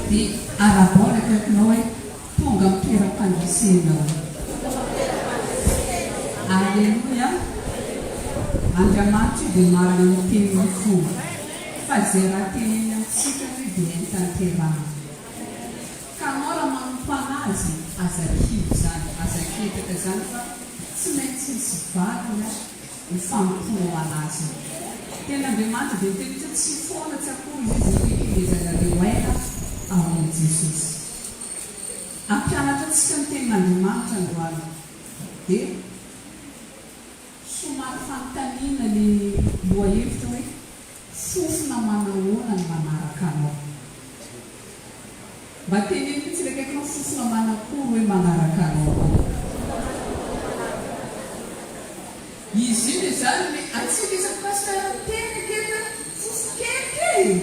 dia arabolaka atinao hoe tonga mitoeram-pandresenao. Aleluia. Andriamanitra dia marina amin'ny teniny fomba fa izay raha teneny amintsika hoe dia entanterana. Ka anao raha manompo anazy aza-kivo zany, aza-ketaka zany fa tsy maintsy misy valana ny fanompono anazy. Tena Andriamanitra dia tena tsy foana tsy akory izy fikirizana reo aina ao Jesosy. Ampianatra antsika ny tenin'Andriamanitra androany dia somary fanontaniana ny lohahevitra hoe fofona manahoana ny manaraka anao. Mba teneny mihitsy rekaikinao fofona manakory hoe manaraka anao. Izy iny zany le atsika isan'ny pasteur teny kely fofo kelikely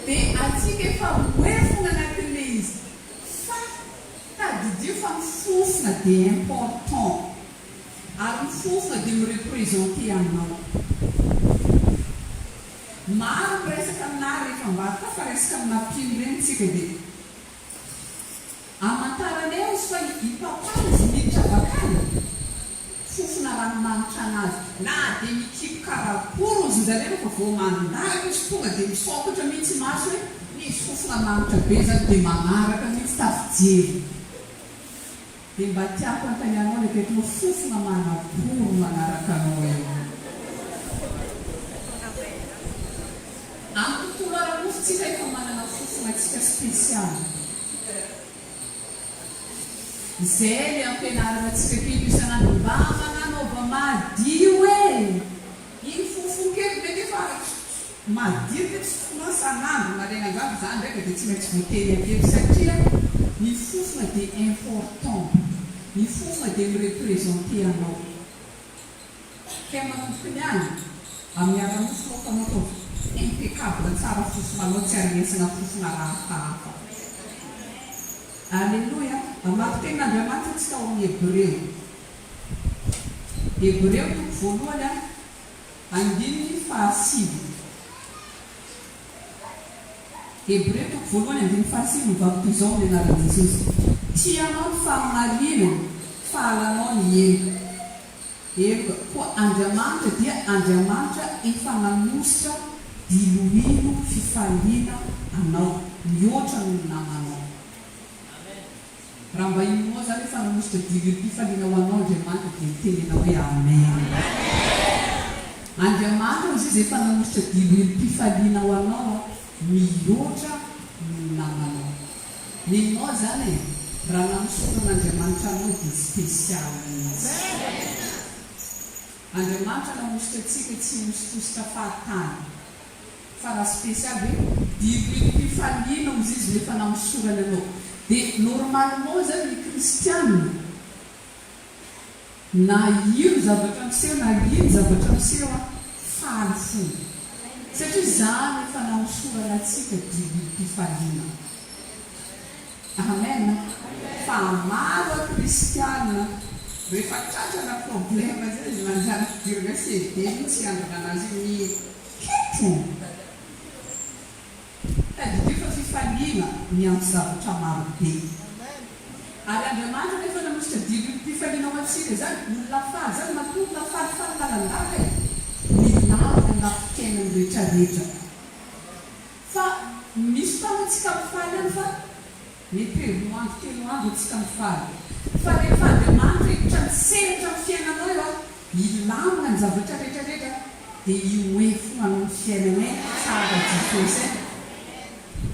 dia atsika efa hoe fona anatin'le izy fa tadidio fa ny fofona dia important ary ny fofona dia mireprésente anao. Maro miresaka aminary rehefa mbarika fa resaka amin'ampino ireny tsika dia amantaranay izy fa hipapana izy miditra bakana fofona ranomanitra anazy na dia mikipo karakory izy zareo fa vao mandalo izy tonga dia misokatra mihitsy maso hoe misy fofona manitra be zany dia manaraka mihitsy tafijery. Dia mba tiako antanianao lekaikinao fofona manakory manaraka anao eo. Amin'ny tontolo ara-mofo efa manana fofona antsika spesialy. Izay le ampianarana antsika kely isan'andro mba mananaova madio e. Iny fofona kely mety efa madio dia tsy fofona san'andro marena angamba zany ndraika dia tsy maintsy voateny akely satria ny fofona dia important. Ny fofona dia mireprésente anao. Ka manompony any amin'ny ara-mofo fa manao impeccable tsara fofona anao tsy arenesana fofona rahahafa. Aleluia. Amaky tenin'Andriamanitra antsika ao amin'ny Hebreo. Hebreo toko voalohany andininy fahasivy. Hebreo toko voalohany andininy fahasivy mivavaka izao ny anaran'i Jesosy. Tianao ny fahamarinana, fahalanao ny heloka. Heloka koa Andriamanitra dia Andriamanitra efa nanositra diloilo fifaliana anao mihoatra ny namanao. Raha mba inonao zany efa nanositra diloilo fifaliana ho anao Andriamanitra dia tenena hoe amen. Andriamanitra izy efa nanositra diloilo fifaliana ho anao mihoatra ny namanao. Ninao zany raha nanosotran'Andriamanitra anao dia spesialy izy. Andriamanitra nanositra antsika tsy nositositra fahatany fa raha spesialy hoe diloilo fifaliana izy izy rehefa namosorana anao. Dia normalement zany ny kristianina na ino zavatra miseho na ino zavatra miseho faly fo satria zany efa namosorana antsika diloilo fifaliana. Amen. Fa maro kristianina rehefa tratrana problema zay manjary fidirana CD mihitsy andrana anazy ny ketro. Tadidio fa fifaliana miantso zavatra maro be. Ary Andriamanitra rehefa nanositra diloilo fifaliana ao antsika zany olona faly zany matoa lafaly malandava e milava lafitenany rehetrarehetra. Fa misy fotoana antsika mifaly any fa mety andro telo andro antsika mifaly. Fa rehefa Andriamanitra hiditra misehatra amin'ny fiainanao eo milamina ny zavatra rehetrarehetra dia io hoe foanao ny fiainana tsara Jesosy.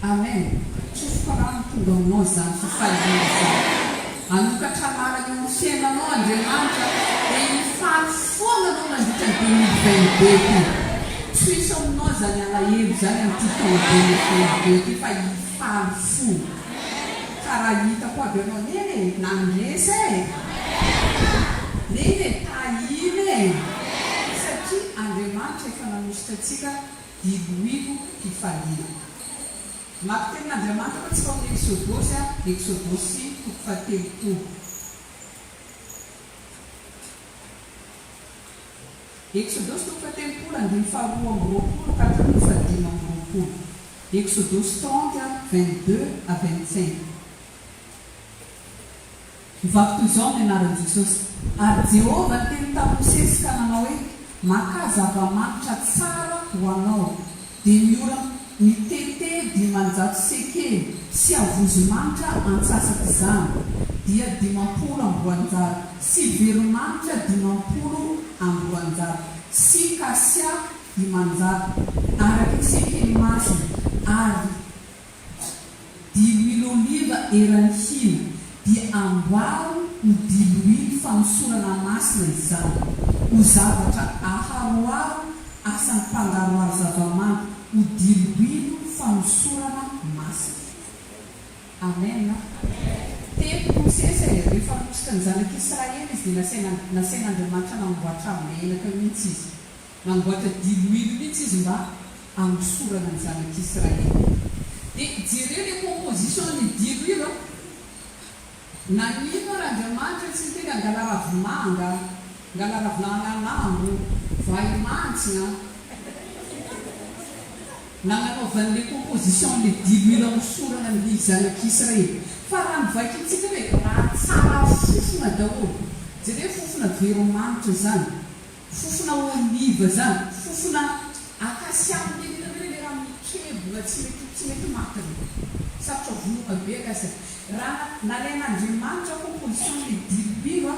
Amen. Tsofoka rano tonga aminao zany fifaliana zany. Anokatra marana eo amin'ny fiainanao Andriamanitra dia hifaly foana anao nandritra ny 2022. Tsy misy aminao zany alahelo zany amin'ity taona 2022 fa hifaly fo. Karaha hitako avy anao neny nandresa e. Neny tahiny e. Satria Andriamanitra efa nanositra antsika diloilo fifaliana. Maka tenin'Andriamanitra fa tsika amin'ny Exodosy, Exodosy toko fahatelopolo. Exodosy toko fahatelopolo andiny faharoa amby roapolo ka hatramin'ny fahadimy amby roapolo. Exodosy 30 22 à 25. Mivaky toy izao amin'ny anaran'i Jesosy. Ary Jehovah teny tamin'ny Mosesy ka nanao hoe maka zava-manitra tsara ho anao, dia miora mitete dimanjato sekely sy avozomanitra antsasaka izany, dia 50 amboanjara, sy veromanitra 50 amboanjara, sy kasia 10 araky ny sekely masina, ary dilo oliva eran'ny hina, dia amboaro ho diloilo fanosorana masina izany, ho zavatra aharoaro asan'ny mpangaroaro zava-manitra, ho diloilo fanosorana masina. Amen. Teko Mosesy rehefa nosika ny zanak'Israely izy dia nasain'Andriamanitra namboatra menaka mihitsy izy, namboatra diloilo mihitsy izy mba anosorana ny zanak'Israely. Dia jereo le composition ny diloilo, nanino Andriamanitra tsy tena angala ravimanga, angala ravinagnanambo, vaimantsina, nagnanaovan'le composition le diloilo anosorana ny zanak'Israely. Fa raha mivaika itsika hoe raha tsara fofona daholo, jereo fofona veromanitra zany, fofona oliva zany, fofona akasia amin'n'elina hoe le raha mikebona tsy mety makiny, sarotra vonoka be akasy. Raha nalain'Andriamanitra composition le diloilo,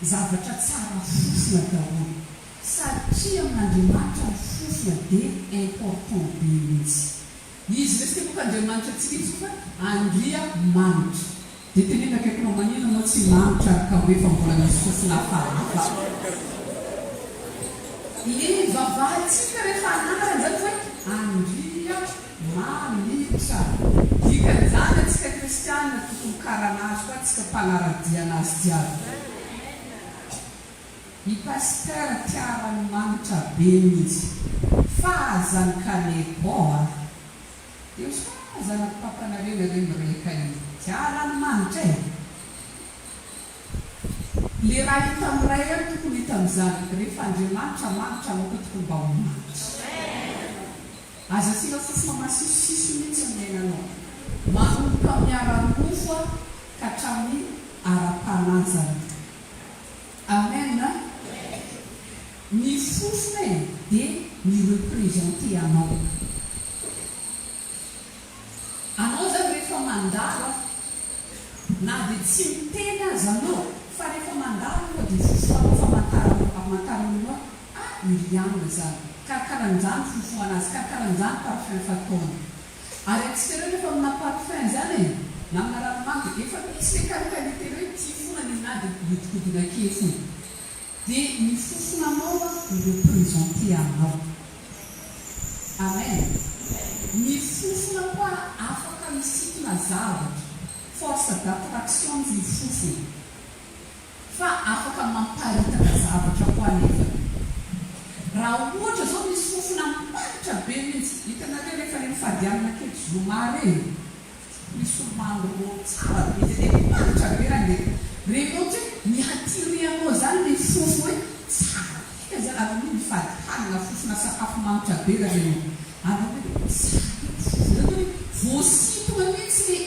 zavatra tsara fofona daholo, satria amin'Andriamanitra ny fofona dia important be mihitsy. Izy resy boka Andriamanitra tsirizy fa andria manitra, dia tenena akaikinao manino anao tsy manitra ka hoe fa mbola misy fofona hafahafa. Le vavahantsika rehefa anarany zany hoe andria manitra, dikan'izany atsika kristianina tokony karanazy koa atsika mpanaradiana azy jiaby. I paster tiarany manitra be mihitsy, fa azany kaneboa dia osa zanako papanareo nareo mireka io tiarany manitra e. Le raha hita amiray eo tokony hita amin'izany, rehefa Andriamanitra manitra anao koa tokony mba ho manitra. Aza sina fofona masisisiso mihitsy amin'ainanao, manomboka amin'ny ara-mofo ka hatramin'ny ara-panazana. Amen. Ny fofona e dia ny représente anao. Anao zany rehefa mandalo, na dia tsy miteny azy anao, fa rehefa mandalo anao dia fofoanao famantaranao iriana zany, karakaran'izany fofoanazy, karakaran'izany parfum fataony. Ary atsika ireo rehefa amina parfum zany e, na amina ranomanitra, efa misy le qualité hoe ty fona ny na dia modikodina kefony, dia ny fofonanao no représente anao. Amen. Ny fofona koa afaka misintona zavatra, force d'attraction ny fofona, fa afaka mamparitaka zavatra koa nefa. Raha ohatra zao misy fofona manitra be mihitsy, hitanareo rehefa le mifadianana kely zomary e, misy mandro tsara be zay dia manitra be raha ndeha rehefa ohatra hoe mihatire anao zany le fofo hoe tsara ka zany avy mifady hanina fofona sakafo manitra be raha reo anao hoe voasitona mihitsy le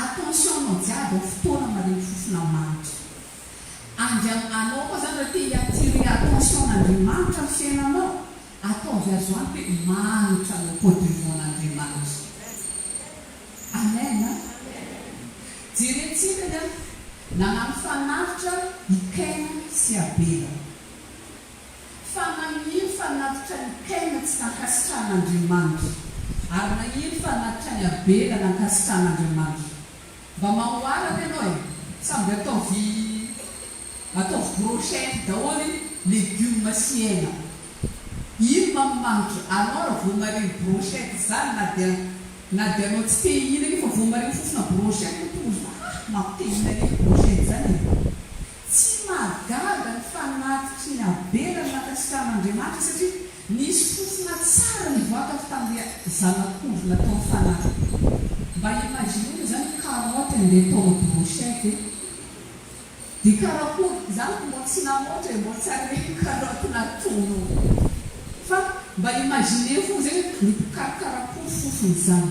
attention anao jiaby ao fotoana mareny fofona manitra. Anao koa zany raha te hiatire attention n'Andriamanitra ny fiainanao, ataovy azo anty hoe manitra no podivon'Andriamanitra. Amen. Jerentsika zany nanano fanavitra Kaina sy Abela. Fa magnino fanavitra ny Kaina tsy nankasitrahan'Andriamanitra, ary magnino fanavitra ny Abela nankasitrahan'Andriamanitra. Mba mahoaraka ianao e, samby ataovy brochette daholo legioma sy hena. Ino mamanitra anao raha vao mareny brochette zany, na dia anao tsy te hihina fa vao mareny fofona brochette tozy mampi te hihina ny brochette zany. Tsy magaga ny fanatitry ny Abela nankasitrahan'Andriamanitra satria nisy fofona tsara nivoaka tamin'ny zanak'ondry natao fanatitra. Mba imagineo zany karoty andeha tao brochette dia karakory zany mbo tsy namoatra e, mbo tsara hoe karoty natono, fa mba imagine fo zay ny karakarakory fofony zany.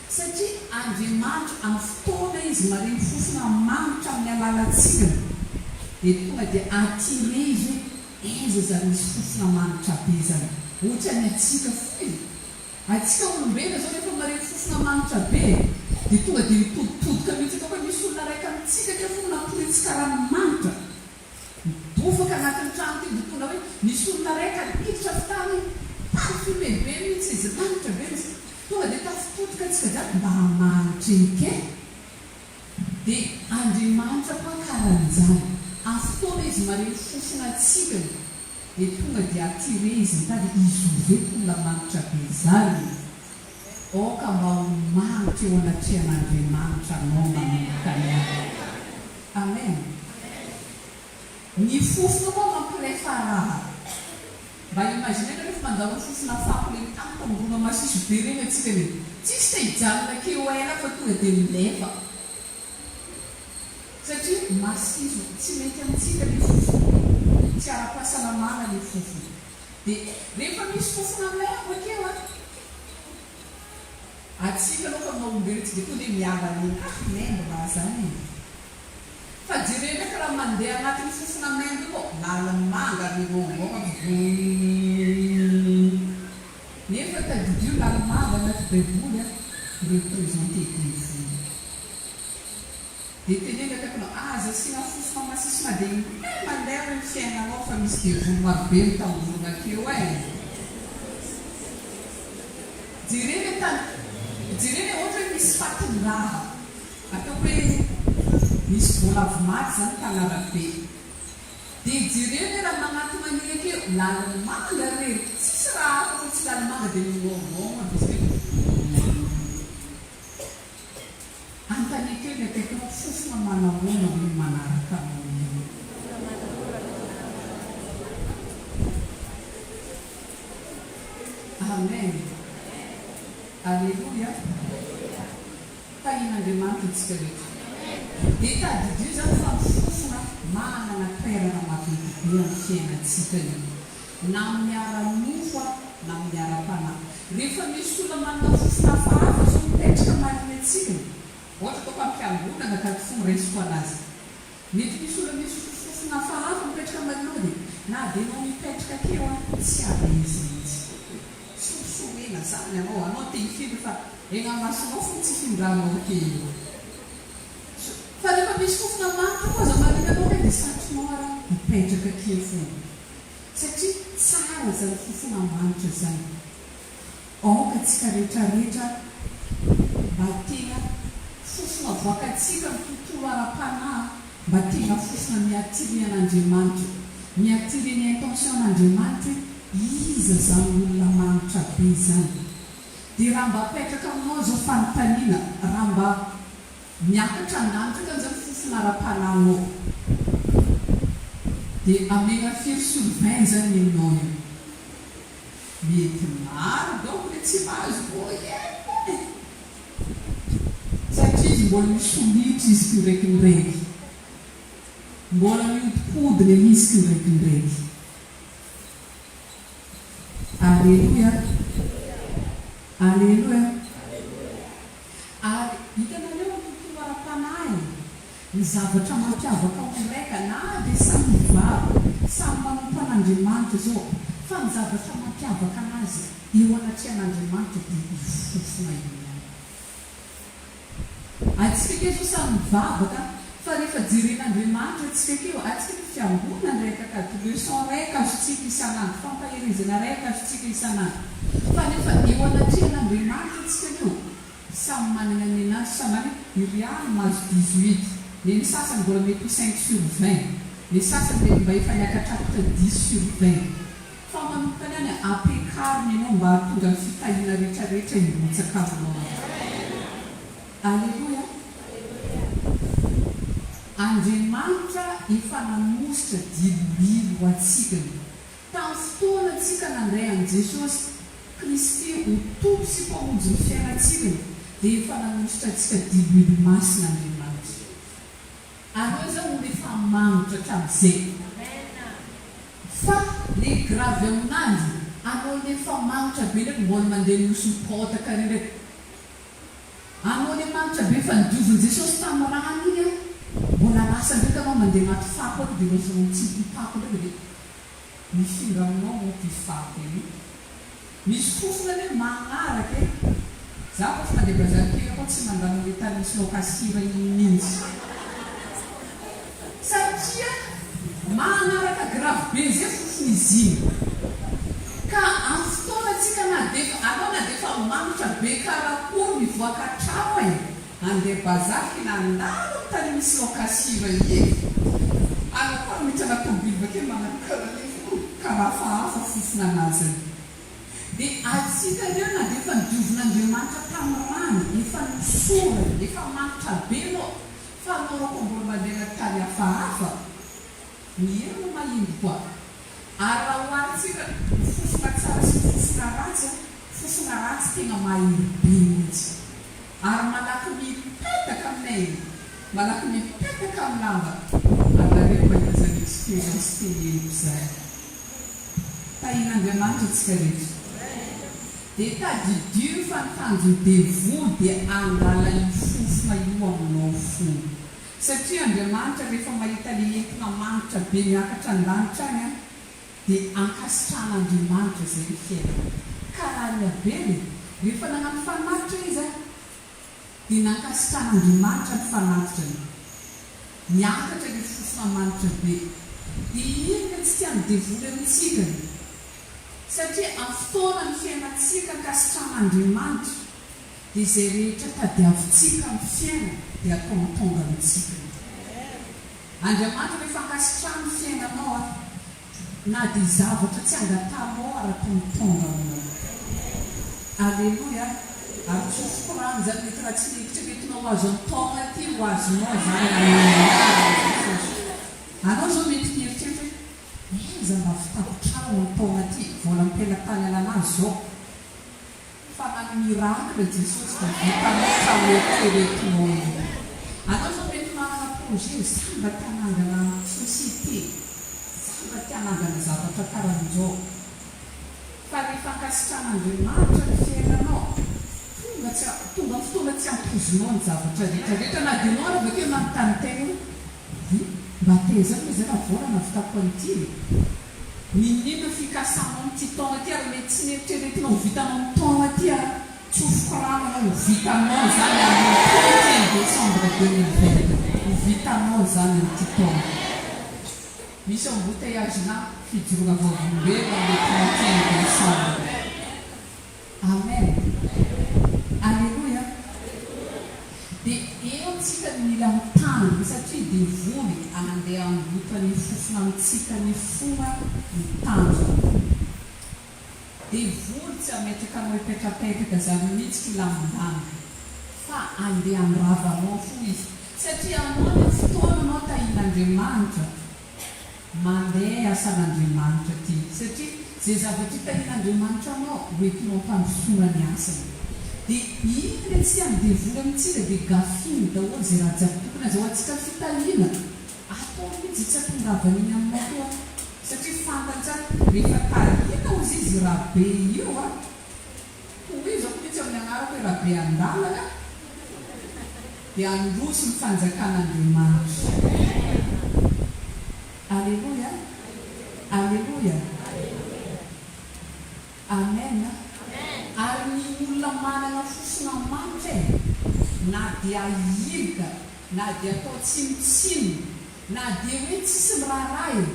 Satria Andriamanitra amin'ny fotoana izy mareny fofona manitra amin'ny alalantsika dia tonga dia atire izy hoe aiza zany misy fofona manitra be zany. Ohatra ny atsika foy. Atsika olombelona zao rehefa mareny fofona manitra be dia tonga dia mitoditodika mihitsy fa misy olona raika amitsika ka fo nampiretsika ranomanitra. Bofaka anatin'ny trano ty dia tonga hoe misy olona raika hiditra fitany parfumé be mihitsy izy manitra be izy. Tonga dia tafitotika atsika jiaby mba hamanitra ike. Dia Andriamanitra koa karan'izany. Amin'ny fotoana izy mareny fofona atsika dia tonga dia atire izy mitady izy ve olona manitra be zany. Oka mba ho manitra eo anatrehan'Andriamanitra anao manomboka niany. Amen. Ny fofona koa mampirehefa raha. Mba imaginena rehefa mandalo fofona fako le tampambona masiso be regny atsika le tsisy te hijanona keo ela fa tonga dia milefa. Satria masiso tsy mety amintsika ny fofona. Tsy ara-pahasalamana ny fofona. Dia rehefa misy fofona milefa keo atsika aloha fa maombelona tsy dia tonga dia miala ny membo raha zany. Fa jerena ka raha mandeha anatin'ny fofona membo koa lalamanga ny rongoka nefa tadidio lalamanga anaty baiboly représenté Dieu. Dia tenena takonao aza sina fofona masisina dia mandeha ny fiainanao fa misy devoly marobe mitambonina keo jerena ohatra hoe misy fatiny raha atao hoe misy voalavo maty zany tanarabe. Dia jerena raha manaty manina keo lalamanga rery tsisy raha hafa fa tsy lalamanga dia mingorongorona izy hoe antany keo ny akaikinao fofona manahoana hoe manaraka anao. Amen. Alleluia. Tahin'Andriamanitra antsika rehetra. Dia tadidio zany fa fofona manana toerana maventy be amin'ny fiainantsika io. Na amin'ny ara-mofo na amin'ny ara-panahy. Rehefa misy olona manana fofona hafahafa zao mipetraka marina antsika. Ohatra koa mpampiangonana ka fo resiko anazy. Mety misy olona misy fofona hafahafa mipetraka marina dia na dia nao mipetraka keo tsy avezy mihitsy. Sosoena zany anao te hifindra fa ena masonao fo tsy hifindranao keo. Fa rehefa misy fofona manitra koa za marina anao hoe dia satrinao ara mipetraka keo foana. Satria tsara zany fofona manitra zany. Aoka atsika rehetrarehetra mba tena fofona voakatsika ny tontolo ara-panahy mba tena fofona miatire an'Andriamanitra. Miatire ny intention an'Andriamanitra iza zany olona manitra be zany. Dia raha mba apetraka aminao zao fanontaniana, raha mba miakatra an-danitra ka zany fofona ara-panahinao dia amena firy sur 20 zany aminao io. Mety maro donc le tsy mahazo boye. Satria izy mbola misolitra izy kindraikindraiky. Mbola mihodipodina izy kindraikindraiky. Alleluia. Alleluia. Ary hitanareo ny tontolo ara-panahy. Ny zavatra mampiavaka olon-draika na dia samy mivavaka, samy manompo an'Andriamanitra zao. Fa ny zavatra mampiavaka anazy eo anatrehan'Andriamanitra dia fofona io. Atsika keo zao samy mivavaka fa rehefa jeren'Andriamanitra atsika keo atsika fiangonana raika ka leçon raika azotsika isan'andro, fampahirizana raika azotsika isan'andro. Fa nefa eo anatrehan'Andriamanitra atsika keo samy manana ny anazy samany iriany mazo 18. Ny sasany mbola mety 5 sur 20. Ny sasany mety mba efa niakatrapitra 10 sur 20. Fa manomboka any ampiakariny ianao mba tonga ny fitahiana rehetrarehetra hirotsaka aminao. Alleluia. Andriamanitra efa nanositra dilodilo ho atsika. Tamin'ny fotoana atsika nandray an'i Jesosy Kristy ho tompo sy mpamonjy ny fiainantsika dia efa nanositra atsika dilodilo masina Andriamanitra. Anao zao no efa manitra hatramin'izay. Fa le gravy amin'azy anao nefa manitra be ndraiky mbola mandeha nosopotaka ndraiky. anao le manitra be fa nidovony Jesosy tamin'ny rano iny a mbola lasa ndraika anao mandeha maty fako ato dia lasa tsy mpipako ndraika dia mifindra aminao mo mpifako iny misy fofona hoe magnaraka e za kofa mandeha bazarikely koa tsy mandano le tany misy lokasira iny mihitsy satria magnaraka grave be zay fofona izy iny ka amin'ny fotoanatsika anao na dia fa manitra be karakory mivoaka trano e andeha bazary na andalo tany misy lokasira iny anao koa mitrana tobily bakeo karaha fahafa fofona anazy dia atsika reo na dia efa nidiovin'Andriamanitra tamin'ny rano efa nisora efa manitra be anao fa anao rako mbola mandeha tany hafahafa miheno mahimbo koa ary raha hoaritsika fofona tsara sy fofona ratsy tena mahimbo be mihitsy ary malaky mipetaka aminay malaky mipetaka amin'ny lamba anareo mahitazany expérience teneno zay tahin'Andriamanitra atsika rehetra dia tadidio fa nitanjo devoly dia angala ny fofona io aminao fony satria Andriamanitra rehefa mahita le entina manitra be miakatra an-danitra any a dia ankasitrahan'Andriamanitra zay ny fiaina karaha ny abely rehefa nagnano fanatitra izy a dia nankasitrahan'Andriamanitra ny fanatitra miakatra le fofona manitra be dia iny ka tsy tiany devoly amintsika satria amin'ny fotoana ny fiainantsika ankasitrahan'Andriamanitra dia izay rehetra tadiavintsika amin'ny fiaina dia tonga amintsika Andriamanitra rehefa ankasitrahany ny fiainanao a na dia zavatra tsy angatanao ara-tonga aminao alleloia ary tsofokorany zany mety raha tsy lekitra metinao ho azo am'taona ty ho azonao zany anao zao mety mieritreritra hoe iza mba fitakotrano am'taona ty vola mipela-tany ananazy zao fa nany miracle Jesosy da vitanao tramoeteretinao anao zao mety manana projet samba tianangana société samba tianangana zavatra karan'izao fa rehefa ankasitrahan'Andriamanitra ny fiainanao tonga ny fotoana tsy ampozonao ny zavatra rehetrarehetra na dia nao raha bakeo manontany tegna mba tezany hoe zay raha volana vitako an'ity ninona fikasanao n'ity taona ty ary mety tsy neritreretinao ho vitanao ny taona ty a tsofokoranana ho vitanao zany amin'ny 31 décembre 2020 ho vitanao zany n'ity taona misy embouteillage na fijoroana vaovolombelo amin'ny 31 décembre amen alleluia dia eo antsika mila mitandry satria devoly anandeha anglotany fofona amintsika ny fona mitandro devoly tsy ametraka anao hipetrapetraka zany mihitsy kilamindany fa andeha anravanao fo izy satria anao ny fotoananao tahin'Andriamanitra mandeha asan'Andriamanitra ty satria zay zavatra hitahin'Andriamanitra anao hoentinao mpandrosoana ny asany dia iny le tsy amdevoly amintsika dia gafiny daholo zay raha jiaby tokony azaho atsika fitahina atao mihitsy tsy atongavan'iny aminao koa satria fantantsara rehefa tahina ozy izy raha be io a hoy zao mihitsy amin'ny agnarako hoe raha be andalana dia androso ny fanjakan'Andriamanitra alleluia alleluia amen ary ny olona manana fofona manitra na dia ilika na dia atao tsinotsino na dia hoe tsisy miraharay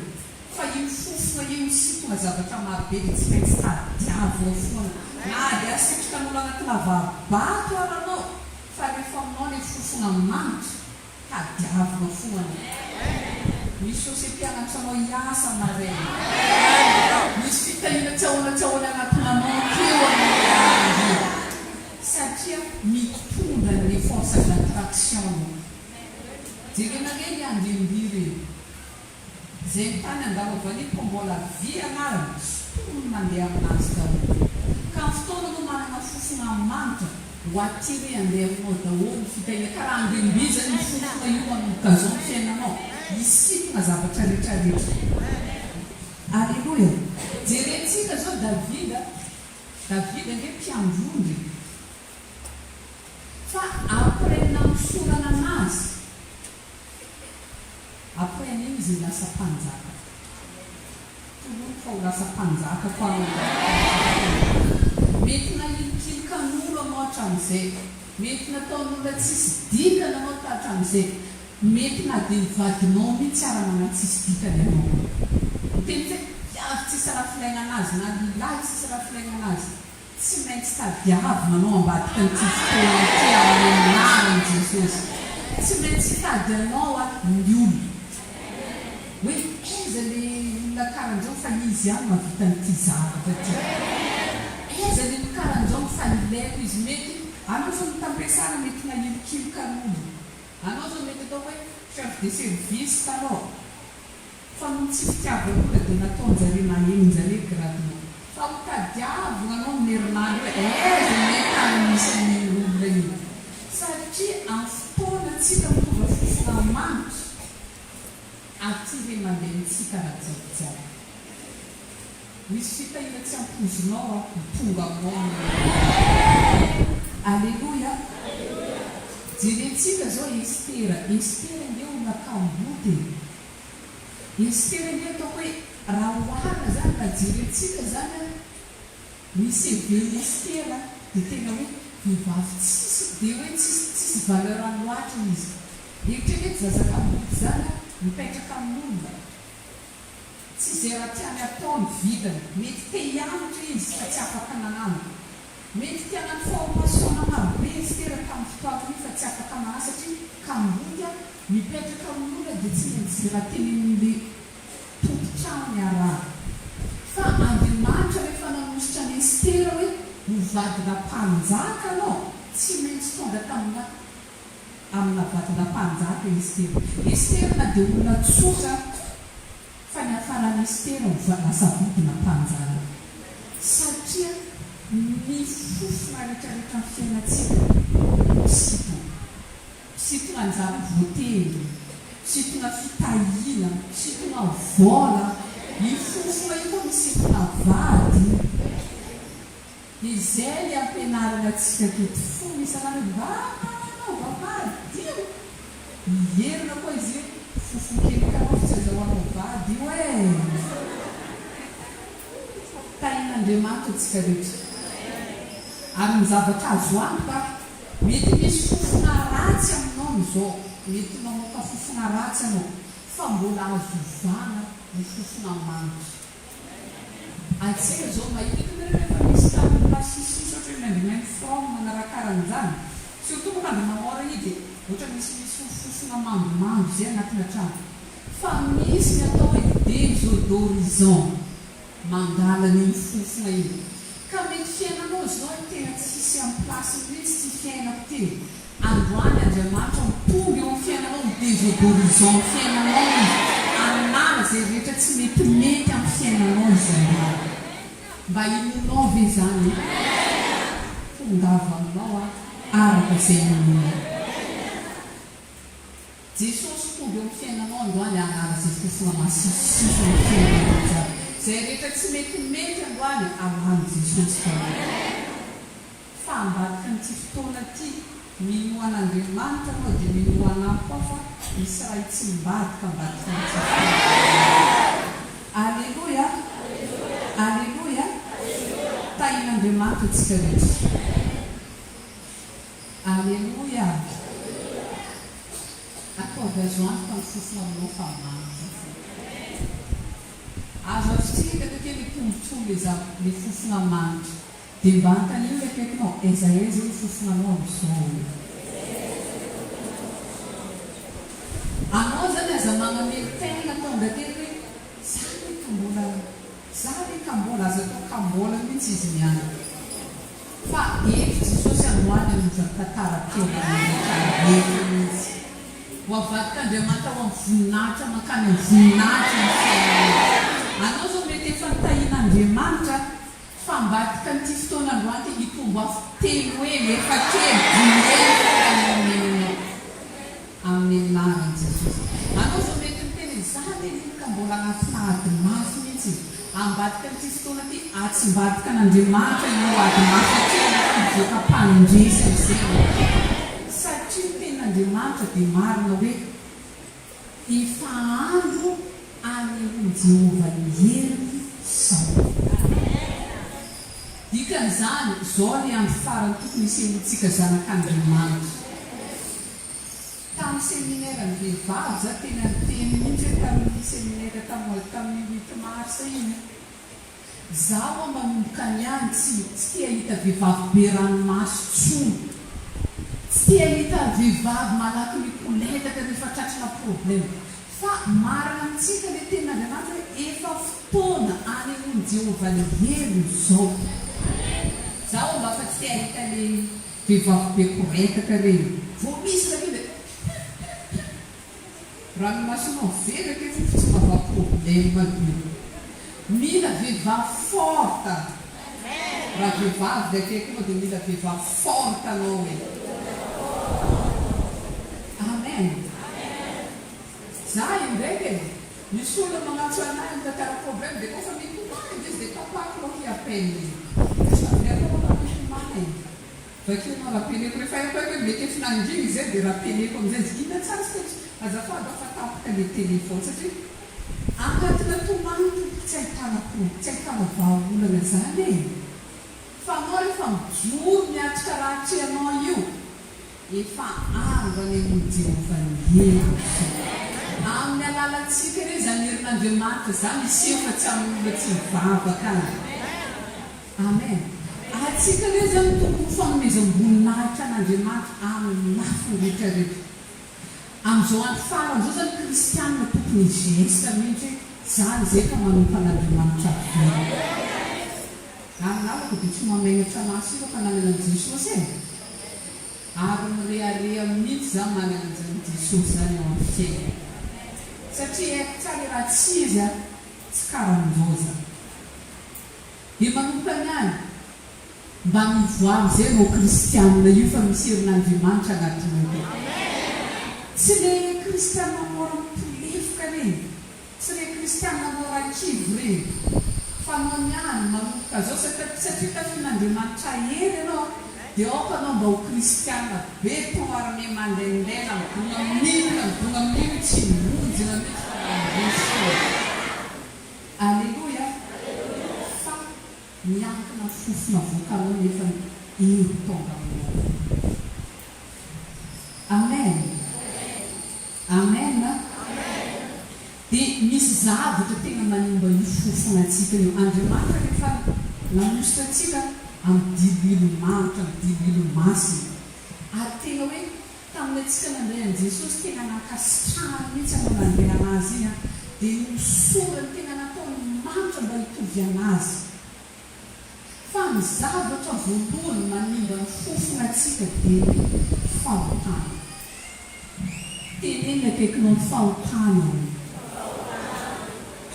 fa io fofona io misitona zavatra marobe dia tsy maintsy tadiavo ao foana na dia asitrika n'olo anatina vabato aranao fa rehefa aminao ny fofona manitra tadiavona foana misy sosempianatranao hiasa marena misy fitahina tsahoana anatinanao keo amin'ny satria mitondra ny force d'attraction jerenareny andimbiry zay ny tany andalo vaniko mbola vy anarana sotono mandeha aminazy daholo ka ny fotoana no manana fofona manitra ho atiry andeha aminao daholo fitahina karaha andimbiza ny fofona io amin'ny occasion fiainanao isitona zavatra rehetrarehetra alleluia jerentsika zao Davida nge mpiandrondry fa après nampisorana anazy après an'iny izy lasa mpanjaka tolono fa ho lasa mpanjaka fa mety nahilikilikan'olo anao hatramin'izay, mety nataon'olona tsisy dikany anao hatramin'izay, mety na dia nivadinao mihitsy ara-mana tsisy dikany anao teny hoe viavy tsisy raha filaina anazy na lilahy tsisy raha filaina anazy tsy maintsy tadiavina anao ambadika nytsy fotoana ty amin'ny anarany Jesosy, tsy maintsy hitady anao ny olo hoe aiza le olona karan'izao fa izy ihany mavita nyty zavatra ty, aiza le karan'izao fa ilaiko izy, mety anao zao mitampiasana mety nahilikilikan'olo, anao zao mety atao hoe chef de service tanao fa no tsy fitiavan'olona dia nataon'zare mahenin'zare gradement fa mitadiavina anao mierinandro hoe aiza mety misy olona iny satria amin'ny fotoanantsika mitovy fofona mantry aty re mandeha mitsika raha jiabijiaby misy fitahina tsy ampozinao mitonga aminao alleloia jerentsika zao Estera ndia olona kamboty Estera ndia atao hoe raha oharina zany raha jerentsika zany misy eveny Estera dia tena hoe vehivavy tsisy dia hoe tsisy valeur loatra izy eritrereto zazakamboty zany mipetraka amin'olona tsy izay raha tiany ataony vidany, mety te hianatra izy fa tsy afaka nanano, mety tiana ny formation marobe Estera tamin'ny fotoana fa tsy afaka manao satria kamboty mipetraka amin'olona dia tsy maintsy raha tenenin'le tompotrano ny araha fa Andriamanitra rehefa nanositra ny Estera hoe hovadina mpanjaka anao tsy maintsy tonga tamina amina vadina mpanjaka Estera na dia olona tsotra fa ny afarany Estera lasa vadina mpanjaka satria ny fofona rehetrarehetra ny fiainantsika misitona anjara voately, misitona fitahina, misitona vola, ny fofona io koa misitona vady izay ny ampianarana atsika keto fo misy anareo vadio hierina koa izy io fofon-kely tsy azahoanao vady io tain'Andriamanitra atsika rehetra ary ny zavatra azo antoka mety misy fofona ratsy aminao izao, mety mamoaka fofona ratsy anao fa mbola azo ivana ny fofona manitra atsika zao mahitana rehefa misy tamina sisisy ohatra hoe mandimainy from manarakaran'izany surtout moka andro mamora iny dia ohatra misy fofona mandomando zay anatina trano fa misy ny atao hoe désodorisant mangala ny fofona iny ka mety fiainanao zao tena tsisy amin'ny plasy mihitsy tsy fiainako ty androany Andriamanitra mitonga eo amin'ny fiainanao ny désodorisant fiainanao anala zay rehetra tsy mety amin'ny fiainanao izay mba inonao ve zany fondavanao araka izay inonao Jesosy tonga eo amin'ny fiainanao androany anala zay fofona masisisy amin'ny fiainanao zany zay rehetra tsy mety androany alany Jesosy fa ambadika nyty fotoana ty minoan'Andriamanitra anao dia minoana koa fa misy raha tsy mbadika ambadika nyty alleluia alleluia tain'Andriamanitra atsika rehetra alleluia accorde azo antoka ny fofona aminao fa manitra azo avitsika takely tombotrombo le fofona manitra dia mba antan'io le kaikinao aiza io fofonanao amin'izao anao zany aza manamely tegna tonga teny hoe zany ka mbola aza atao ka mbola mihitsy izy miana fa eto Jesosy androany amin'izany tantara kely eto mihitsy ho avadik'Andriamanitra ho amin'ny voninahitra mankany amin'ny voninahitra ny fiainana anao zao mety efa nitahian'Andriamanitra fa ambadika nyty fotoana androany hitombo telo ely efa kely amin'ny anarany Jesosy anao zao mety miteny zany ka mbola anatina ady mafy mihitsy ambadika nyty fotoana ty atsimbadika n'Andriamanitra no ady mafy kely mivoaka mpandresy izay tenin'Andriamanitra dia marina hoe efa andro any ho Jehova nyheriny sao. Dikan'izany izao ny andro farany tokony isehoantsika zanak'Andriamanitra. Tamin'ny seminaire ny vehivavy za tena nyteny mihitsy hoe tamin'ny seminaire tamin'ny 8 marsa iny. Zaho manomboka ny any tsy tia hita vehivavy be ranomasy tsony. Tsy tia hita vehivavy malaky mipoletaka rehefa tratrina problema. Fa marina amintsika ilay tenin'Andriamanitra hoe efa fotoana any ho Jehova nyheriny izao. Zaho mba fa tsy tia hita ilay vehivavy be koretaka reny. Vao misy ilay ranomasinao velaka efa tsy mava problema be. Mila vehivavy forta. Raha vehivavy dia akaiky moa dia mila vehivavy forta anao hoe. Amen. Za indraiky misy olona magnantso anahy mitantara problème dia kofa mitomany izy dia tapako loha hiapeliny. Bakeo anao rapeleko rehefa eko hoe mety efa nandriny izay dia rapeleko amin'izay zigina tsara sy azafady afa tapaka ilay téléphone satria anatina tomanito tsy ahitana vahaolana zany e. Fa anao rehefa mijoro miatrika raha trianao io efa andro any amin'ny Jehova nyheriny. Amin'ny alalantsika re zany herin'Andriamanitra zany isefatsy amin'ny olona tsy mivavaka any. Amen. Atsika re zany tokony fanomezam-boninahitra an'Andriamanitra amin'ny lafiny rehetrarehetra. Amin'izao andro faran'izao zany kristianina tokony gesta mihitsy zany zay ka manompa an'Andriamanitra avy. Amin'alako dia tsy mamainatra anazy io fa nanana Jesosy e. Ary mirearea mihitsy zany manana an'izany Jesosy zany ao amin'ny fiainana. Satria haiko tsara raha tsy izy tsy karan'izao zany. Dia manompa ny any mba mivoary izay no kristianina io fa misy herin'Andriamanitra anatin'io. Tsy ilay kristianina mora mipolefoka reny, tsy ilay kristianina mora kivo reny, fa anao niany manomboka zao satria tafian'Andriamanitra hery ianao dia aoka anao mba ho kristianina be toarame mandehandeha mibonga amin'io tsy monjina mihitsy. Alleluia. Fa miankina fofona vokanao nefa iny tonga aminao. Amen. Amen. Dia misy zavatra tena manimba io fofona antsika io. Andriamanitra rehefa nanositra antsika amin'ny diloilo-manitra, amin'ny diloilo-masina. Ary tena hoe tamin'ny antsika nandeha an' Jesosy tena nakasitrahany mihitsy anao nandeha anazy iny dia nosorany tena nataony manitra mba hitovy anazy. Fa ny zavatra voalohany manimba ny fofona antsika dia fahotana. Teneny akaikinao ny fahotana.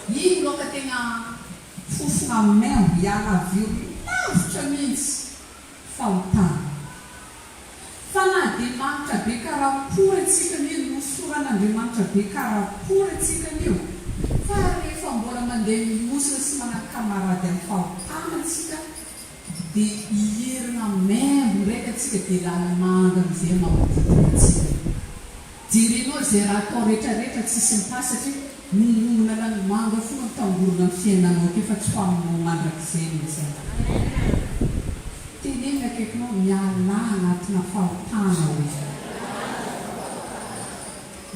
Iny loka tena fofona membo hialavio lavitra mihitsy fahotana. Fa na dia manitra be karakory antsika io nosoran'Andriamanitra be karakory antsika io. Fa rehefa mbola mandeha miosina sy manakamarady amin'ny fahotana antsika dia hiherina membo ndraika antsika dia lalamanga amin'izay mampodidina antsika. Jerenao izay raha atao rehetrarehetra tsisy mipasy satria nonomona lanomanga foana mitangorona amin'ny fiainanao ke fa tsy ho aminao mandrak'izay mihitsy. Teneny akaikinao miala anatina fahotana hoe.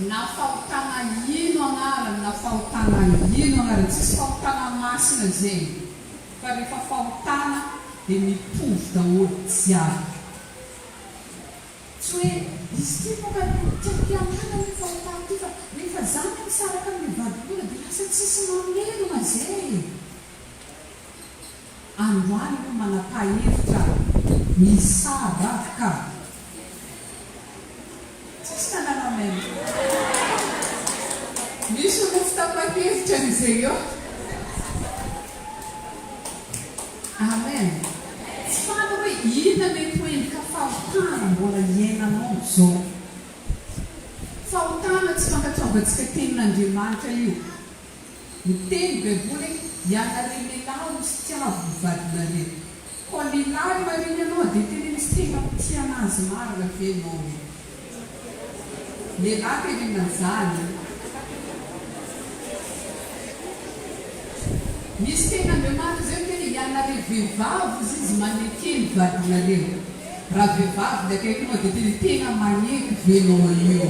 Na fahotana ino anarany, na fahotana ino anarany, tsisy fahotana masina izay. Fa rehefa fahotana dia mitovy daholo jiaby. Tsy hoe izy ty moka tiam-pianana ny fahotana ty fa rehefa zany misaraka amin'ny vadikona dia lasa tsisy mamelona izay. Androany no manapa-hevitra misava avy ka. Tsisy tanàna mena. Misy olona tsy tapa-hevitra n'izay eo. Amen. Tsy fantatra hoe inona mety hoe ka fahotana mbola iainanao izao. Fahotana tsy fankatsovantsika tenin'Andriamanitra io. Miteny Baiboly ianareo lehilahy no sy tiavo vadina reny. Koa lehilahy mariny ianao dia tena misy tena tia anazy marina ve ianao hoe. lehilahy tenena zany misy tena Andriamanitra zay tena ianareo vehivavy izy manekeny vadinareo raha vehivavy dia akaikinao dia tena maneky venao io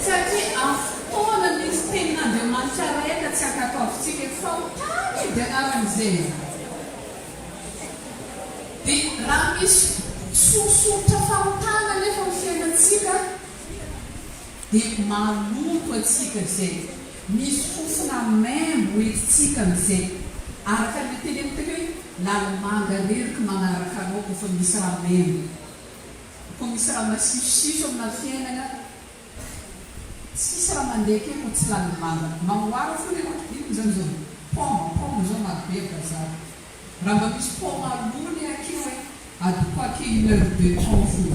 satria afotoana misy tenin'Andriamanitra raika tsy akataovintsika fahotany dia anaran'izay dia raha misy sosotra fahotana nefa ny fiainantsika dia maloto atsika zay misy fofona membo etitsika n'izay araka ny telemteny hoe lalomanga rerika manaraka anao kofa misy raha membo koa misy raha masisosiso amina fiainana tsisy raha mandeha ke ko tsy lalomanga mamoara fo le ino zany zao poma zao marobe bazary raha mba misy poma alony akeo hoe adoko ake 1 heure 2 temps fo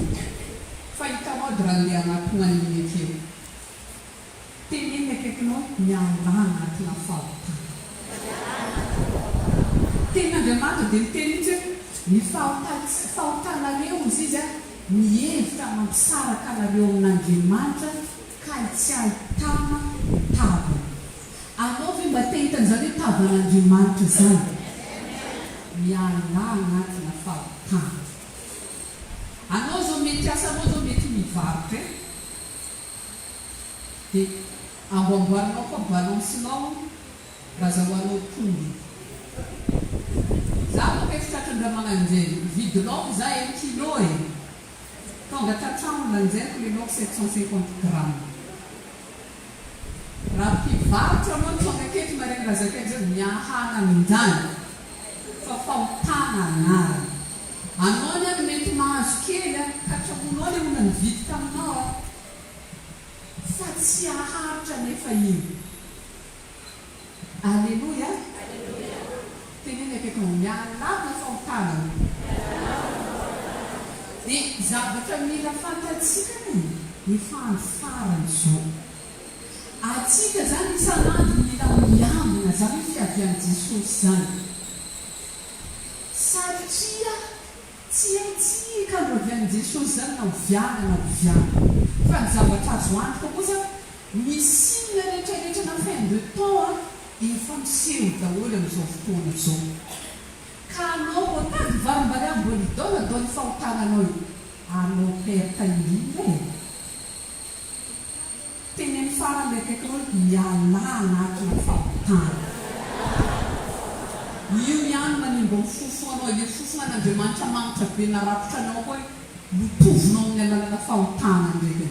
fa hitanao de raha le anatonan'iny akeo teneny akaikinao miala anatina fahotana ten'Andriamanitra dia miteny izy ny fahotanareo izy izy mihevitra mampisaraka anareo amin'Andriamanitra ka tsy ahitana tavana anao ve mba te hitan'izany hoe tavan'Andriamanitra zany miala anatina fahotana anao zao mety asanao zao mety mivarotra dia amboamboarinao koa balansinao raha zahoanao tonga za moka efitratran-dra magnan'izay vidinao za 1 kilo tonga tatrano lanjaiko le laoko 750 grammes raha mpivarotra anao tonga aketo maregny raha zakaiky zay miahana amin'izany fa fahotana anarany anao ny any mety mahazo kely katramonao le ona ny vity taminao fa tsy aharitra nefa io alleluia teneny akaiky mialana fahotana dia zavatra mila fantatsikany ny fanifarany zao atsika zany isan'andro mila miambina zany hoe fiavian'i Jesosy zany satria tsy aitsika no avian'i Jesosy zany na oviana fa ny zavatra azo antoka kosa misina rehetrarehetra na fin de temps efa miseho daholo amin'izao fotoana zao ka anao otady varimbary ambony daonadao ny fahotananao anao perta indrindra teneny farany akaikinao miala anatina fahotana io ihany manimba mifofo anao ile fofona an'Andriamanitra manitra be narapitra anao koa mitovinao amin'ny alalana fahotana ndraiky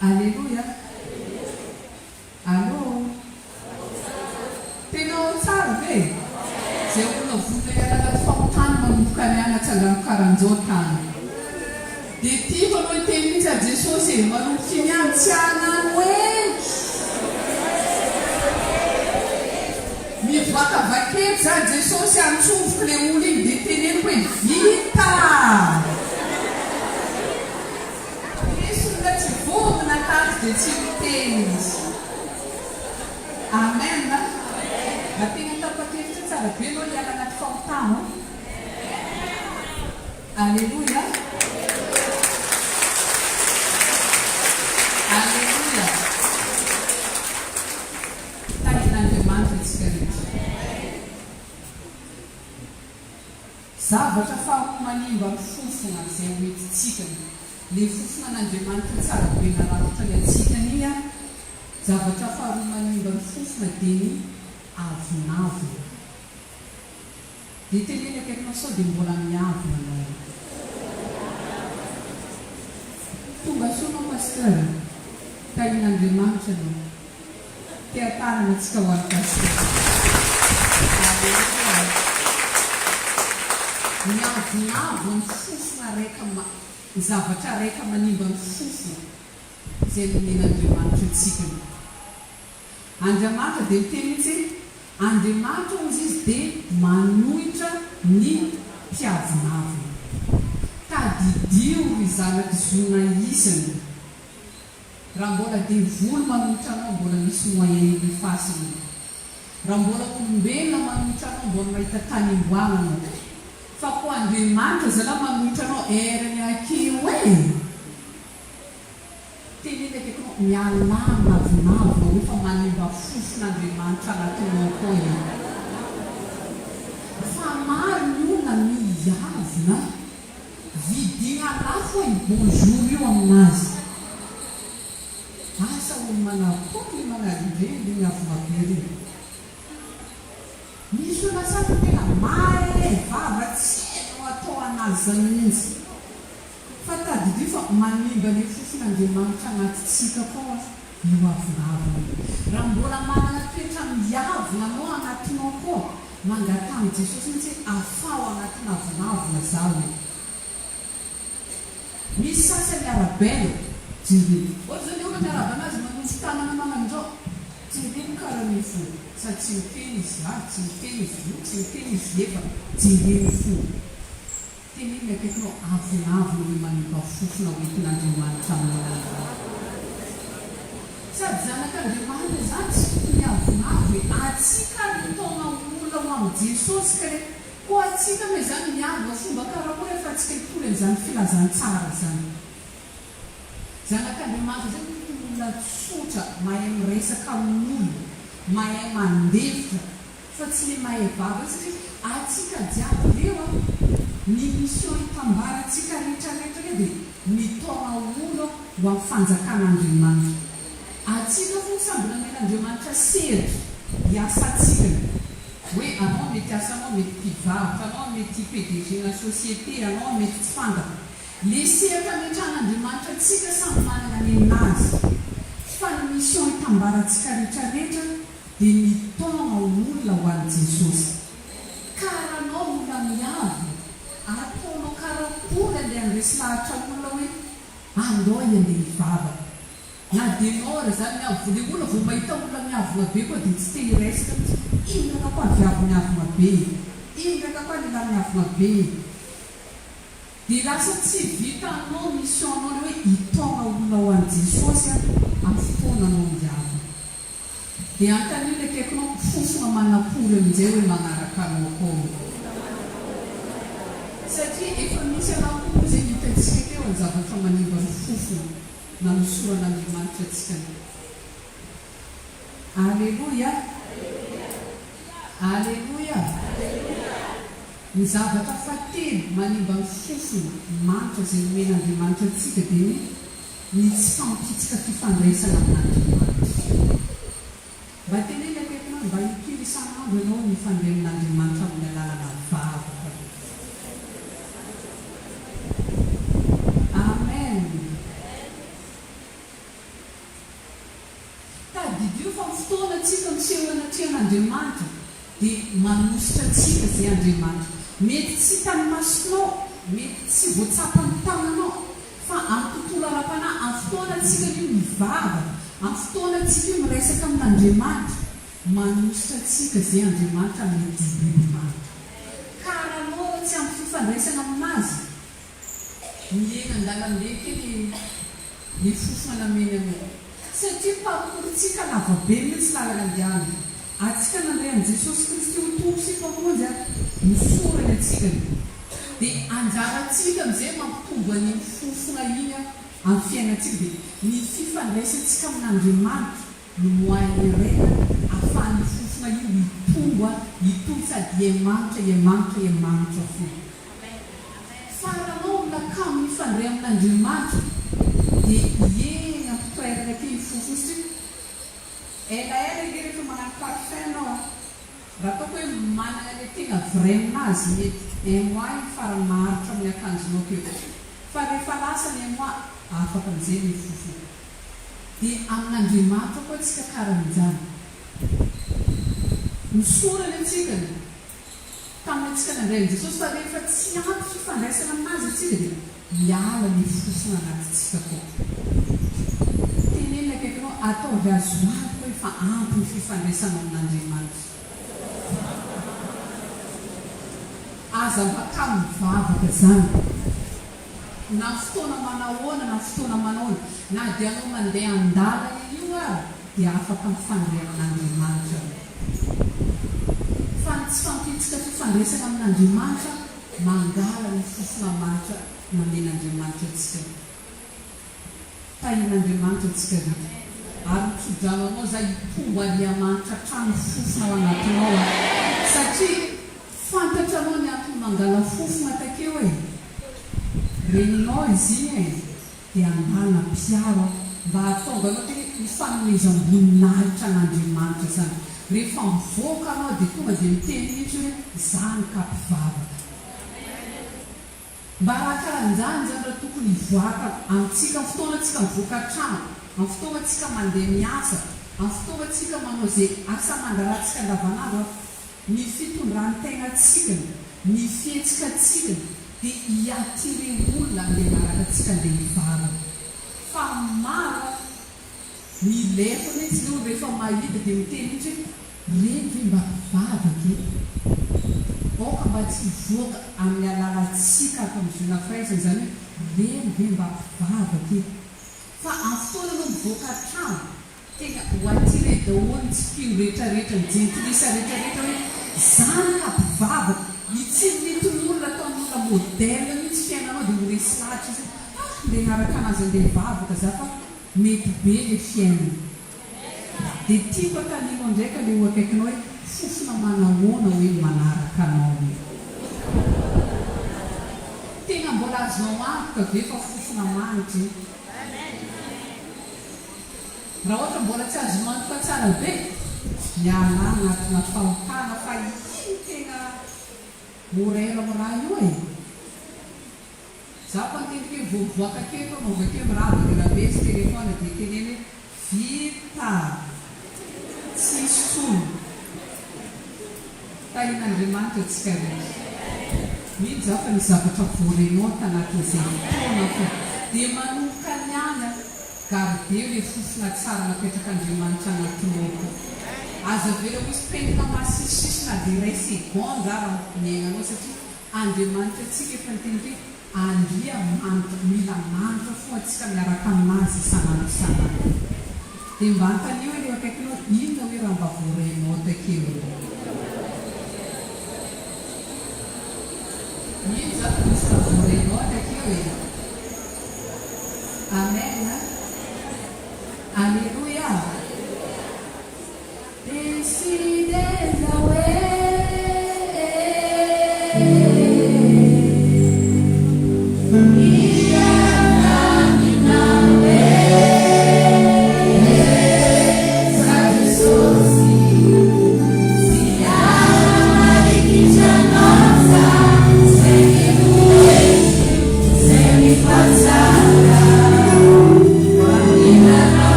alleluia allo tenao tsara ve zay olona vola ialana fahotana manomboka ny anatsangano karan'izao tany dia tiako anao hiteny mihitsy a Jesosy manomboky ny any tsy anano eky mivakavakeky za Jesosy antsofoka le olo iny dia teneniko hoe vita misy olona tsy vomina taty dia tsy miteny izy amen raha tena tapakevitra tsara be anao hiala anaty fahotana alleluia alleluia tain'Andriamanitra tsika rehetra zavatra fahako manimba ny fofona zay hoentitsika le fofona an'Andriamanitra tsara be narapitra ny atsikany iny zavatra faharoa manimba ny fofona dia ny avinavina dia teneny akaikinao sao dia mbola miavina anao tonga soanao pasteur tain'Andriamanitra no teatanana antsika ho any pasteur miavinavo ny fofona raika ny zavatra raika manimba ny fofona zay nomen'Andriamanitra atsikany Andriamanitra dia miteny mihitsy Andriamanitra ozy izy dia manohitra ny mpiavinavina ka didio ry zanaky zona isany raha mbola dia volo manohitra anao mbola misy moyen ny fasiny raha mbola olombelona manohitra anao mbola mahita tany imboanana fa ko Andriamanitra zalahy manohitra anao erany akeo mialà mavomavo efa manimba fofon'Andriamanitra anatinao koa io. Fa maro ny olona miavina vidina lafo i bonjour io aminazy. Asa olo manapoky manarindreny miavomabery. Misy olona sady tena mare vava tsy hainao atao anazy zany mihitsy. Fa tadidio fa manimba ny fofon'Andriamanitra anatintsika koa io avinavina. Raha mbola manana toetra miavina anao anatinao koa, mangatany Jesosy mihitsy afao anatina avinavina zaho. Misy sasany arabella jereo. Ohatra zany olona miaraba anazy manosy tanana maman'izao. Jereo karaha ny fo. Sady tsy miteny izy tsy miteny izy tsy miteny izy efa. Jereo fo. Teny iny akaikinao avinavina hoe manimba fofona hoentin'Andriamanitra aminao. Sady zanak'Andriamanitra zany tsy tokony avinavy hoe atsika nitaona olona ho amin'ny Jesosy ka re koa atsika me zany miavina fomba karakory efa atsika hitoly an'izany filazantsara zany. Zanak'Andriamanitra zany olona tsotra, mahay miresaka amin'olona, mahay mandefitra, fa tsy le mahay vava satria atsika jiaby reo ny mission hitambarantsika rehetrarehetra dia mitaona olo ho amin'ny fanjakan'Andriamanitra. Atsika fo samby namen'Andriamanitra sery hiasantsika hoe anao mety asanao mety mpivarotra, anao mety PDG na société, anao mety tsy fantaka. Le serika metran'Andriamanitra atsika samby manana ny aminazy. Fa ny mission hitambarantsika rehetrarehetra dia mitaona olona ho an'i Jesosy. Karaha anao olona miavy ataonao karakory andeha andresy lahatra olona hoe andao andeha hivavaka. Na dia anao ra zany miavo le olona vao mahita olona miavona be koa dia tsy te hiresaka mihitsy. Ino raka koa aviavina be, ino raka koa lehilahy miavona be. Dia lasa tsy vitanao missionanao hoe hitaona olona ho an'i Jesosy amin'ny fotoananao miavina. Dia antaniny akaikinao fofona manapory amin'izay hoe magnaraka anao koa. Satria efa misy anakory izay hitantsika teo ny zavatra manimba ny fofona na nosoran'Andriamanitra atsika. Alleluia. Alleluia. Ny zavatra fahatelo manimba ny fofona manitra izay nomen'Andriamanitra atsika dia ny tsy fampitsika fifandraisana amin'Andriamanitra. Mba teneny akaikinao mba hikiry isan'andro ianao mifandray amin'Andriamanitra amin'ny alalana vavaka. Amen. Tadidio fa fotoana atsika miseho anatrehan'Andriamanitra dia manositra atsika izay Andriamanitra. Mety tsy hitan'ny masonao, mety tsy voatsapany tananao, fa amin'ny tontolo ara-panahy, amin'ny fotoana atsika io mivavaka, amin'ny fotoana atsika io miresaka amin'Andriamanitra, manositra atsika izay Andriamanitra mety Andriamanitra. Karaha anao tsy amin'ny fifandraisana aminazy, miaina an-dalambe kely ny fofona nameny anao. Satria parcourtsika lavabe mihitsy lalana andiana. Atsika nandray an'i Jesosy Kristy ho tomponsika monja misorana atsika. Dia anjarantsika amin'izay mampitombo ny fofona iny amin'ny fiainantsika. Dia ny fifandraisantsika amin'Andriamanitra no moyen ahafahan'ny fofona io hitombo sady hiamanitra fo. Fa raha anao nakamo mifandray amin'Andriamanitra dia hiaina ampitoerana kely fofona satria elaela ilay rehefa manano parfum anao raha ataoko hoe manana ilay tena vrai aminazy mety moi farany maharitra amin'ny akanjonao keo. Fa rehefa lasa ny moi afaka amin'izay ny fofona. Dia amin'Andriamanitra koa tsika karan'izany. Misorana atsika tamin'ny atsika nandray an'i Jesosy fa rehefa tsy ampy fifandraisana aminazy atsika dia miala ny fofona anatintsika koa. Tenenina akaikinao ataovy azo anto hoe fa ampy ny fifandraisana amin'Andriamanitra. Aza mpakamo mivavaka zany. Na fotoana manahoana na fotoana manahoana, na dia anao mandeha an-dalana io dia afaka mifandray amin'Andriamanitra. Fa tsy fampitsika fifandraisana amin'Andriamanitra mangala ny fofona manitra namen'Andriamanitra atsika. tain'Andriamanitra antsika rehetra. Ary misodramanao zay tonga Andriamanitra trano fofona ao anatinao satria fantatranao ny antony mangala fofona takeo reninao izy iny dia andalina mpiaro mba hatonganao tena mifanomezam-boninahitra an'Andriamanitra zany. Rehefa mivoaka anao dia tonga dia miteny mihitsy hoe zany ka mpivavaka. Mba raha karan'izany zany raha tokony hivoaka amintsika amin'ny fotoanantsika mivoaka trano, amin'ny fotoanantsika mandeha miasa, amin'ny fotoanantsika manao izay asa mandalantsika andavanandro, ny fitondran-tegnantsika, ny fihetsikantsika dia hiatire olona andeha maraka antsika andeha hivavaka. Fa maro ny lefona izy ireo rehefa mahita dia miteny mihitsy hoe reny ve mba mpivavaka oka mba tsy hivoaka amin'ny alalantsika ato amin'ny zona firaisana zany hoe reny ve mba mpivavaka fa amin'ny fotoana no mivoaka trano tena ho atire daholo ny tsipio rehetrarehetra ny jentilisa rehetrarehetra hoe zany ka mpivavaka tsy mety n'olona ataon'olona modele mihitsy fiainanao dia ho resy lahatra izy ndeha hiaraka anazy andeha hivavaka za fa mety be le fiainana. Dia tiako ataninao ndraika le ho akaikinao hoe fofona manahoana hoe manaraka anao tena mbola azonao antoka ve fa fofona manitra raha ohatra mbola tsy azonao antoka tsara be miala anatina fahotana fa iny tena morela amin'ny raha io za fa ntenike voavoaka kely fa mavakeo mirava dia raha be sy telefona dia teneny hoe vita tsisy tsony tain'Andriamanitra antsika rehetra. Mino za fa ny zavatra voarenao tanatin'izay fotoana fo dia manomboka ny any gardeo le fofona tsara napetrak'Andriamanitra anatinao ko. Aza avela misy penina masisisina dia ray segonda raha miainanao satria Andriamanitra antsika efa niteny hoe andria manitra, mila manitra fo antsika miaraka aminazy isanandro isanandro. Dia mba antanio hoe le akaikinao inona hoe raha mba voarenao takeo ino za fa misy raha voarenao takeo amen alleluia decidez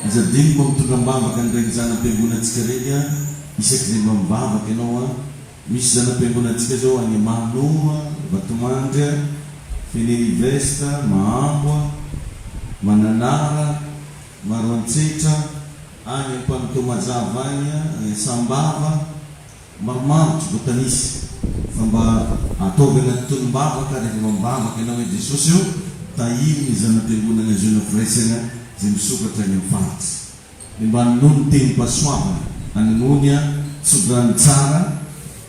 Jadi memperkembangkan rencana pengguna cikarenya, bisa kita membawa ke Noah, bisa pengguna cikarjo hanya Manua, Batu Manja, Finiri Vesta, Maambwa, Mananara, Marwan Cita, hanya Pantumazavanya, Sambava, Marmar, Botanis, Famba atau dengan Tumbava kada membawa ke Noah di sosio, tayi zana pengguna ngajuna presena. Zimsuka tanya fats nimban nunting paswama anunya subran cara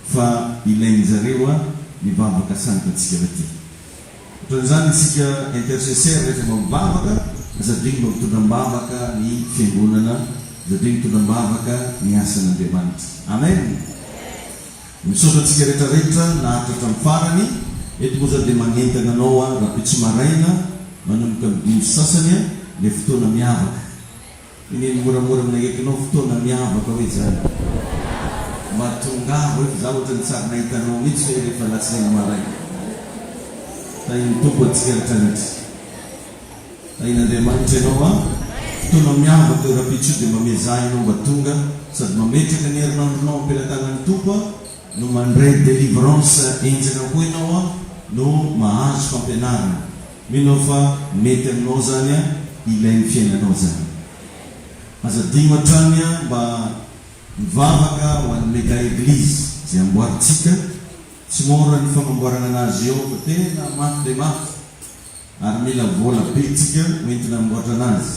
fa ilain zarewa ni baba kasanta tsikabati tunzani sika intercessor rete mambaba za dingo tunambaba ka ni fenguna za dingo tunambaba ka ni asana demand amen msuka tsikireta reta na tatamfarani etuza de mangenta na noa rapitsumaraina manumka busasanya le fotoana miavaka ini moramora minagaiky anao fotoana miavaka hoe zany mahatonga hoe za ohatra ny tsary nahitanao mihitsy hoe rehefa latsinainy maray tahiny tompo atsika rehetrarehetra tahin'Andriamanitra ianao a fotoana miavaka eo rapitso dia mamezah ianao mba tonga sady mametraka ny herinandronao ampelantanan'ny tompo no mandray délivrance enjana koa ianao a no mahazo fampianarana mino fa mety aminao zany a ilainy fiainanao zany azadigno hatrany mba mivavaka ho an'ny mega église zay amboaritsika tsy mora ny fagnamboarana anazy eo fa tena mafy de mafy ary mila vola be tsika hoentina amboatra anazy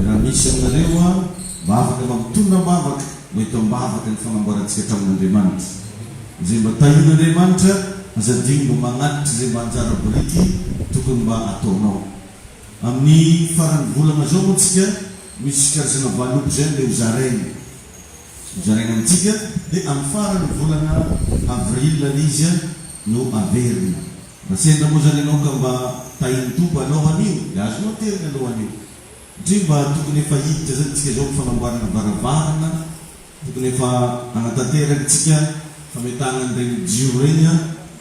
raha misy aminareo a mba afaka mampitondra mbavaka hoeto mbavaka ny fagnamboarantsika hatramin'Andriamanitra zay mba tahin'Andriamanitra azadigno mba magnatitra zay mba anjara boriky tokony mba ataonao amin'ny farany volana zao moatsika misy karazana valopy zay le hozaraina amitsika dia amin'ny farany volana avril izy no averina raha sendra moa zany ianao ka mba tahiny tompo alohan'io dia azonao terina alohan'io satria mba tokony efa hiditra zany tsika zao mifanamboarana varavarana tokony efa anatanteraka tsika fametana an'ireny jio reny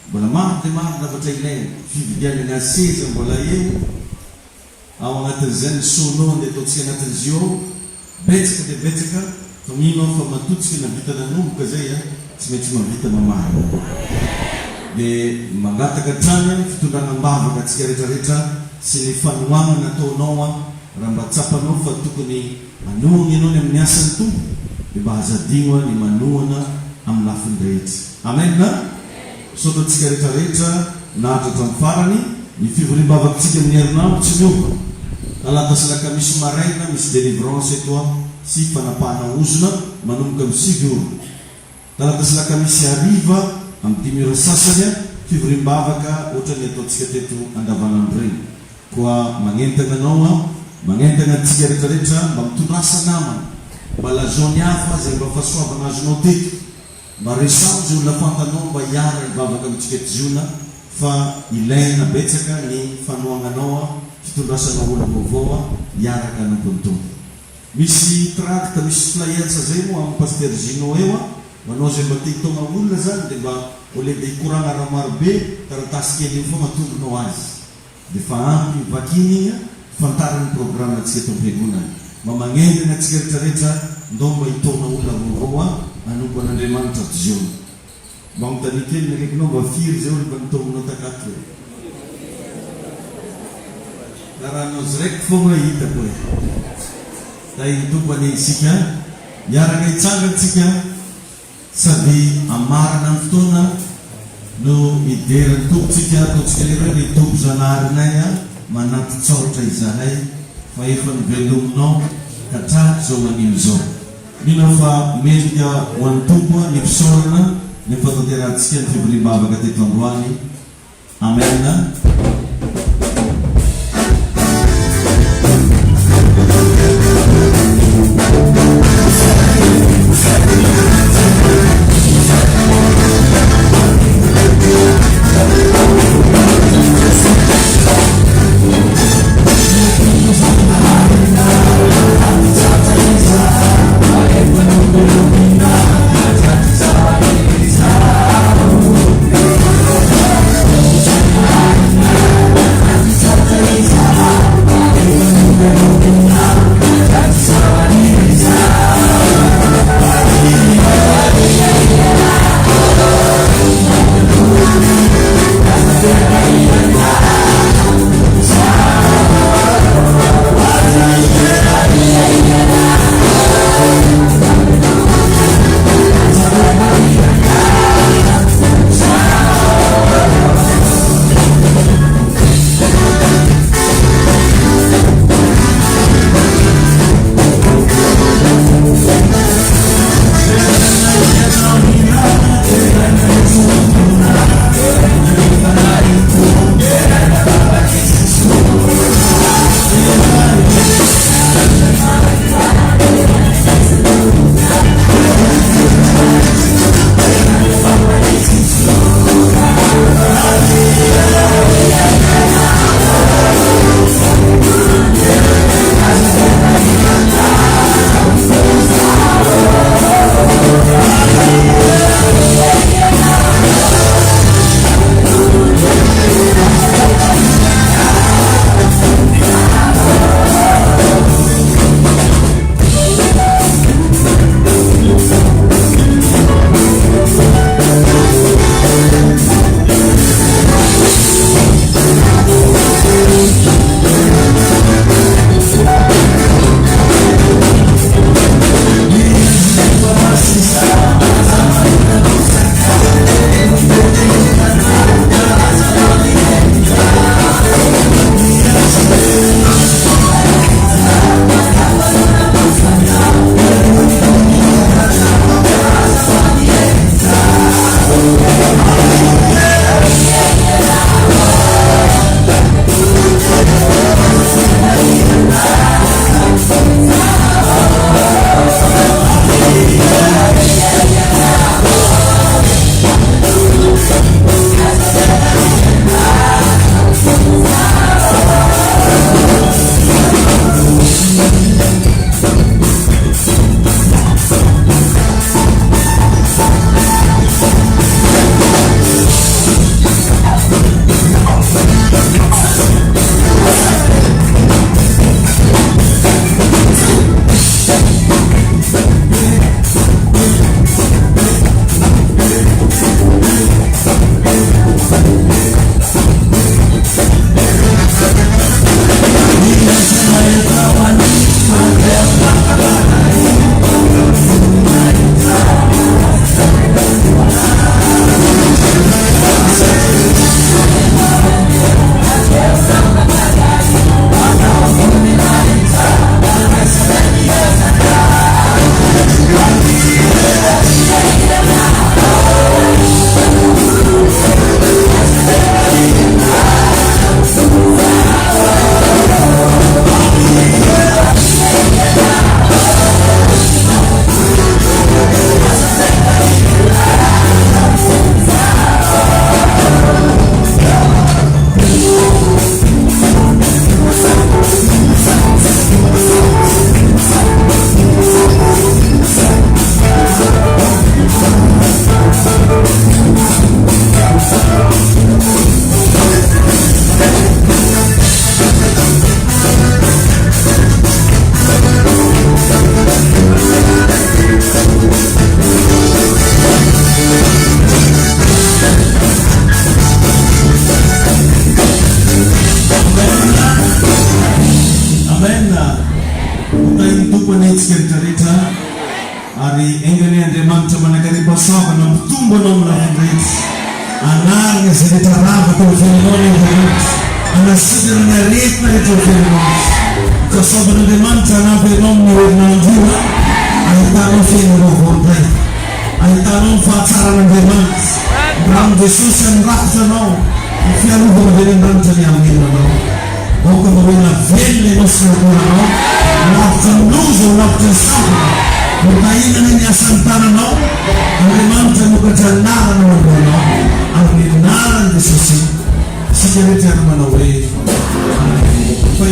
mbola maro dia maro lafatra ilaina fividianana seza mbola eo ao anatin'izany sono dia ataontsika anatin'izy io betsaka dia betsaka fa mino fa matotsika na vita nanomboka zay tsy maintsy mavita mamahy dia mangataka trany fitondranam-bavaka atsika rehetrarehetra sy ny fanohanana ataonao raha mba tsapanao fa tokony manohana ianao ny amin'ny asany tompo dia mba hazadigno ny manohana amin'ny lafiny rehetra amen na soto atsika rehetrarehetra nahatratra amin'ny farany ny fivoriam-bavakantsika amin'ny herinandro tsy miova talata sy lakamisy maraina misy délivrance eto sy fanapahana ozona manomboka amin'ny 5 ora talata sy lakamisy hariva amin'ny 5 ora sasany fivoriam-bavaka ohatra ny ataontsika teto andavanandro regny koa magnentana anao magnentana antsika rehetrarehetra mba mitondrasa namana mba lazony hafa zay mba fahasoavana azonao teto mba resao zay olona fantanao mba hiara ivavaka amintsika tiona fa ilaina betsaka ny fanohananao fitondrasanao olo vaovao hiaraka nampontompo misy tracte misy flayersa zay moa amin'ny paster Gino eo manao zay mba te-hitona olona zany dia mba ole dia hikorana raha marobe taratasy kely io fa matondronao azy dia fa ampy vakiny igny fantarany programme atsika eto am-piangonana mba magnendana atsika rehetrarehetra ndao mba hitona olona vaovao anompo an'Andriamanitra tiziona mba mitany kely nakaikinao mba firy zay olo mba nitominao takaty raha anao ziraiky fogna hitako hoe da tompo any isika miaraka hitsangatsika sady amarana amin'ny fotoana no iderany tompotsika ataontsika leroe ny tompo zanaharinay manatitsaotra izahay fa efa nivelominao ka traky zao anio zao mino fa mendrika ho an'ny tompo ny mpisaorana ny fatanterantsika ny fivoriam-bavaka teto androany amena Utaing tupanitsika rehetrarehetra ary engany Andriamanitra manakaripasoaka na mitombo anao amin'ny lafiny rehetra. Anarina izay rehetra rava tao fiainanao ny Andriamanitra. Anasitrana ny aretina rehetra ao fiainanao. Kasaoban'Andriamanitra hanampy anao amin'ny herinandro io. Ahitanao fiainanao vaovao. Ahitanao ny fahatsaran'Andriamanitra. Rano Jesosy anirafitra anao. Ny fiarovana avy any Andriamanitra ny hamelonanao. Aoka maroana velona ianao sy nakoranao. Lavitra ny loza ho lavitra ny sabana. Mitahinana ny asan'ny tananao. Andriamanitra nokatra naranao andoanao. Amin'ny naran'i Jesosy. Sika rehetra ary manao hoe fa